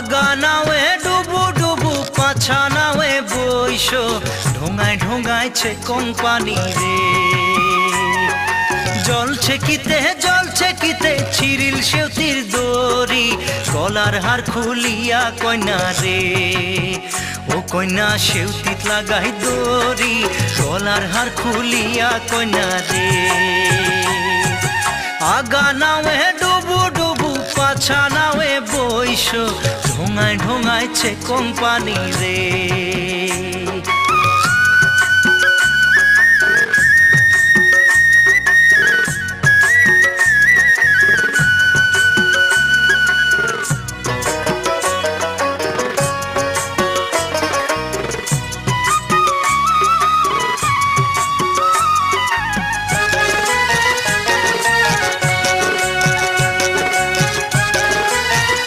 আগা নাওয়ে ডুবু ডুবু পাছা নাওয়ে বইসো ঢোঙায় ঢোঙাইছে কোম্পানি রে জলছে কিতে ছিরিল সেউতির দড়ি গলার হার খুলিয়া কইনা রে ও কইনা সেউতিত লাগাই দড়ি গলার হার খুলিয়া কইনা রে আগা নাওয়ে ডুবু ডুবু পাছা নাওয়ে বইসো ঢোঙায় ঢোঙাইছে কোম্পানি রে